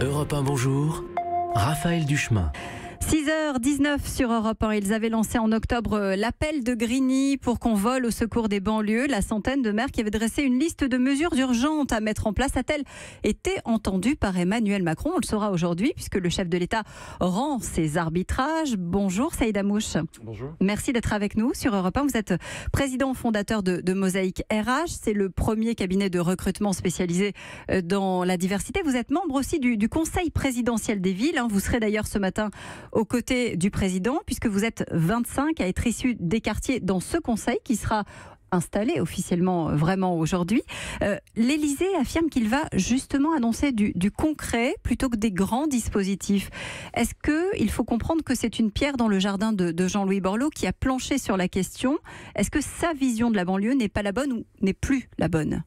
Europe 1, bonjour. Raphaël Duchemin. 6h19 sur Europe 1. Ils avaient lancé en octobre l'appel de Grigny pour qu'on vole au secours des banlieues. La centaine de maires qui avaient dressé une liste de mesures urgentes à mettre en place a-t-elle été entendue par Emmanuel Macron? On le saura aujourd'hui puisque le chef de l'État rend ses arbitrages. Bonjour Saïd Amouche. Bonjour. Merci d'être avec nous sur Europe 1. Vous êtes président fondateur de Mosaïque RH. C'est le premier cabinet de recrutement spécialisé dans la diversité. Vous êtes membre aussi du Conseil présidentiel des villes. Vous serez d'ailleurs ce matin aux côtés du président, puisque vous êtes 25 à être issus des quartiers dans ce conseil qui sera installé officiellement vraiment aujourd'hui. L'Élysée affirme qu'il va justement annoncer du concret plutôt que des grands dispositifs. Est-ce qu'il faut comprendre que c'est une pierre dans le jardin de Jean-Louis Borloo qui a planché sur la question? Est-ce que sa vision de la banlieue n'est pas la bonne ou n'est plus la bonne?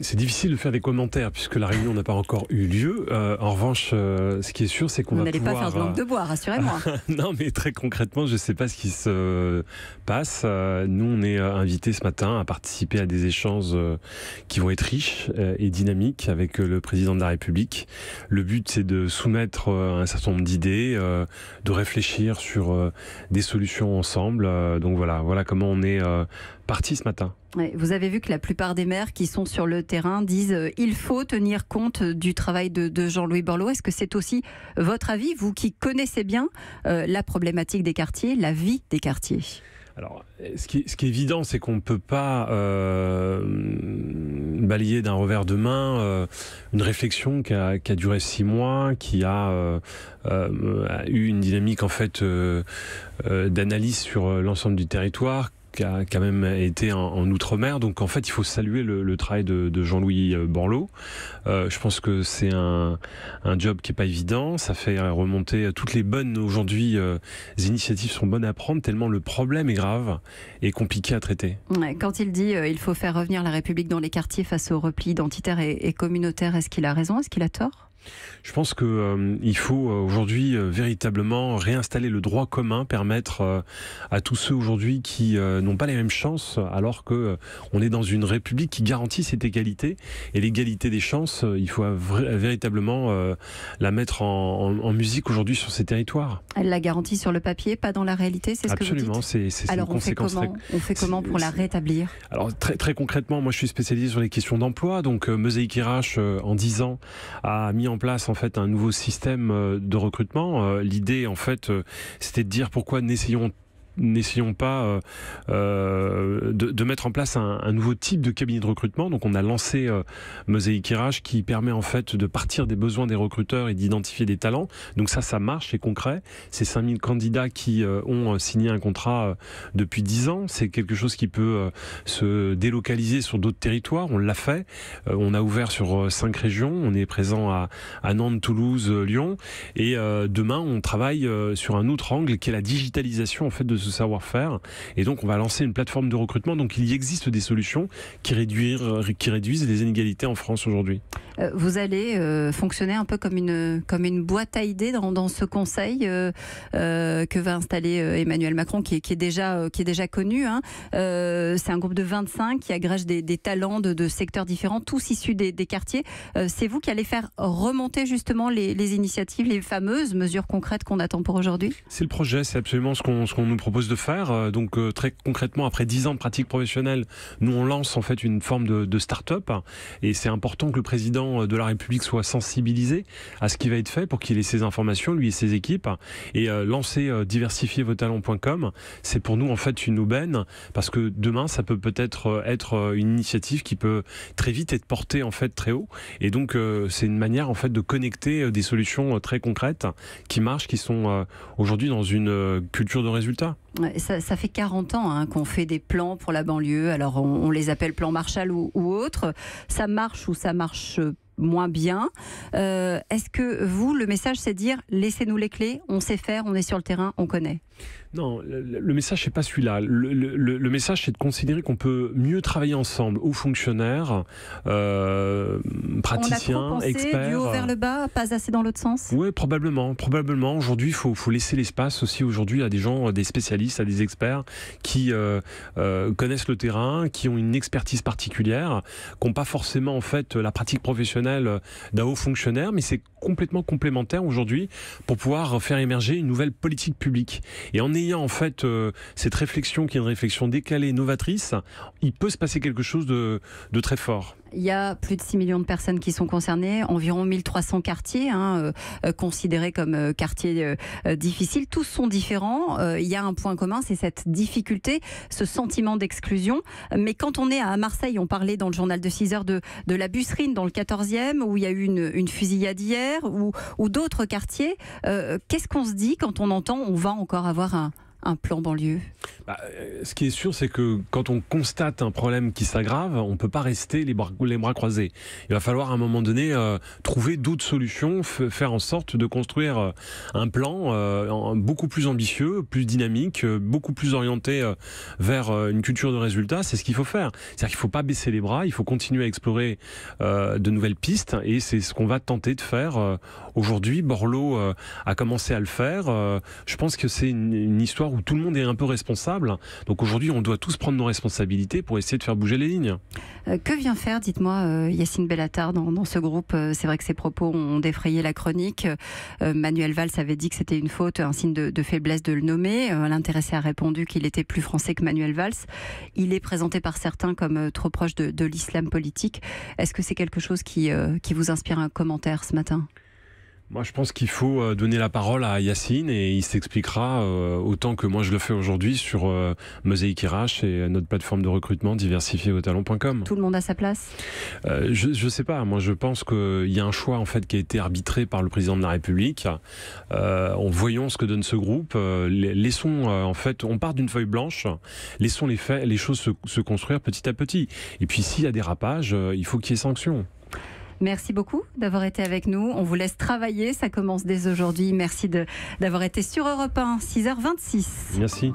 C'est difficile de faire des commentaires puisque la réunion n'a pas encore eu lieu. En revanche, ce qui est sûr, c'est qu'on va pouvoir... Vous n'allez pas faire de langue de bois, rassurez-moi. Non, mais très concrètement, je ne sais pas ce qui se passe. Nous, on est invités ce matin à participer à des échanges qui vont être riches et dynamiques avec le président de la République. Le but, c'est de soumettre un certain nombre d'idées, de réfléchir sur des solutions ensemble. Donc voilà comment on est parti ce matin. Ouais, vous avez vu que la plupart des maires qui sont sur le terrain disent il faut tenir compte du travail de Jean-Louis Borloo. Est-ce que c'est aussi votre avis, vous qui connaissez bien la problématique des quartiers, la vie des quartiers? Alors, ce qui est évident, c'est qu'on ne peut pas balayer d'un revers de main une réflexion qui a duré 6 mois, qui a eu une dynamique en fait d'analyse sur l'ensemble du territoire, qui a quand même été en Outre-mer. Donc en fait, il faut saluer le travail de Jean-Louis Borloo. Je pense que c'est un job qui n'est pas évident. Ça fait remonter toutes les bonnes, aujourd'hui, initiatives sont bonnes à prendre, tellement le problème est grave et compliqué à traiter. Ouais, quand il dit il faut faire revenir la République dans les quartiers face au repli identitaire et communautaire, est-ce qu'il a raison? Est-ce qu'il a tort? Je pense qu'il faut aujourd'hui véritablement réinstaller le droit commun, permettre à tous ceux aujourd'hui qui n'ont pas les mêmes chances, alors qu'on est dans une République qui garantit cette égalité. Et l'égalité des chances, il faut véritablement la mettre en musique aujourd'hui sur ces territoires. Elle la garantit sur le papier, pas dans la réalité, c'est ce que vous dites? Absolument, c'est alors une conséquence. On fait comment pour la rétablir? Alors très concrètement, moi je suis spécialisé sur les questions d'emploi, donc Mosaïque RH en 10 ans a mis en place en fait un nouveau système de recrutement. L'idée en fait c'était de dire pourquoi n'essayons pas de mettre en place un nouveau type de cabinet de recrutement. Donc on a lancé Mosaïque RH qui permet en fait de partir des besoins des recruteurs et d'identifier des talents. Donc ça marche, c'est concret. C'est 5000 candidats qui ont signé un contrat depuis 10 ans. C'est quelque chose qui peut se délocaliser sur d'autres territoires. On l'a fait. On a ouvert sur 5 régions. On est présent à Nantes, Toulouse, Lyon. Et demain, on travaille sur un autre angle qui est la digitalisation en fait de ce savoir-faire, et donc on va lancer une plateforme de recrutement. Donc il y existe des solutions qui réduisent les inégalités en France aujourd'hui. Vous allez fonctionner un peu comme une boîte à idées dans ce conseil que va installer Emmanuel Macron, qui est déjà connu. C'est un groupe de 25 qui agrège des talents de secteurs différents, tous issus des quartiers. C'est vous qui allez faire remonter justement les initiatives, les fameuses mesures concrètes qu'on attend pour aujourd'hui? C'est le projet, c'est absolument ce qu'on nous propose de faire. Donc très concrètement, après 10 ans de pratique professionnelle, nous on lance en fait une forme de start-up, et c'est important que le président de la République soit sensibilisé à ce qui va être fait pour qu'il ait ces informations, lui et ses équipes. Et lancer diversifiervostalents.com, c'est pour nous en fait une aubaine, parce que demain ça peut-être être une initiative qui peut très vite être portée en fait très haut. Et donc c'est une manière en fait de connecter des solutions très concrètes qui marchent, qui sont aujourd'hui dans une culture de résultats. Ça fait 40 ans qu'on fait des plans pour la banlieue. Alors on les appelle plans Marshall ou autres. Ça marche ou ça marche moins bien. Est-ce que vous, le message, c'est de dire laissez-nous les clés, on sait faire, on est sur le terrain, on connaît? Non, le message, c'est pas celui-là. Le message, c'est de considérer qu'on peut mieux travailler ensemble, hauts fonctionnaires, praticiens, on a trop pensé, experts. du haut vers le bas, pas assez dans l'autre sens. Oui, probablement. Aujourd'hui, il faut laisser l'espace aussi aujourd'hui à des gens, des spécialistes, à des experts qui connaissent le terrain, qui ont une expertise particulière, qui n'ont pas forcément en fait la pratique professionnelle d'un haut fonctionnaire, mais c'est complètement complémentaire aujourd'hui pour pouvoir faire émerger une nouvelle politique publique. Et en ayant en fait cette réflexion qui est une réflexion décalée, novatrice, il peut se passer quelque chose de très fort. Il y a plus de 6 millions de personnes qui sont concernées, environ 1300 quartiers considérés comme quartiers difficiles. Tous sont différents. Il y a un point commun, c'est cette difficulté, ce sentiment d'exclusion. Mais quand on est à Marseille, on parlait dans le journal de 6 heures de la Busserine, dans le 14e, où il y a eu une fusillade hier, ou d'autres quartiers. Qu'est-ce qu'on se dit quand on entend on va encore avoir un plan banlieue? Ce qui est sûr, c'est que quand on constate un problème qui s'aggrave, on ne peut pas rester les bras croisés. Il va falloir à un moment donné trouver d'autres solutions, faire en sorte de construire un plan beaucoup plus ambitieux, plus dynamique, beaucoup plus orienté vers une culture de résultat. C'est ce qu'il faut faire. C'est-à-dire qu'il ne faut pas baisser les bras, il faut continuer à explorer de nouvelles pistes, et c'est ce qu'on va tenter de faire aujourd'hui. Borloo a commencé à le faire. Je pense que c'est une histoire où tout le monde est un peu responsable. Donc aujourd'hui, on doit tous prendre nos responsabilités pour essayer de faire bouger les lignes. Que vient faire, dites-moi, Yacine Bellatar dans ce groupe? C'est vrai que ses propos ont défrayé la chronique. Manuel Valls avait dit que c'était une faute, un signe de faiblesse de le nommer. L'intéressé a répondu qu'il était plus français que Manuel Valls. Il est présenté par certains comme trop proche de l'islam politique. Est-ce que c'est quelque chose qui vous inspire un commentaire ce matin? Moi, je pense qu'il faut donner la parole à Yacine, et il s'expliquera autant que moi je le fais aujourd'hui sur Mosaïque RH et notre plateforme de recrutement diversifiévostalents.com. Tout le monde a sa place? Je sais pas. Moi, je pense qu'il y a un choix en fait qui a été arbitré par le président de la République. Voyons ce que donne ce groupe. Laissons en fait, on part d'une feuille blanche. Laissons les choses se construire petit à petit. Et puis, s'il y a dérapage, il faut qu'il y ait sanctions. Merci beaucoup d'avoir été avec nous. On vous laisse travailler, ça commence dès aujourd'hui. Merci d'avoir été sur Europe 1, 6h26. Merci.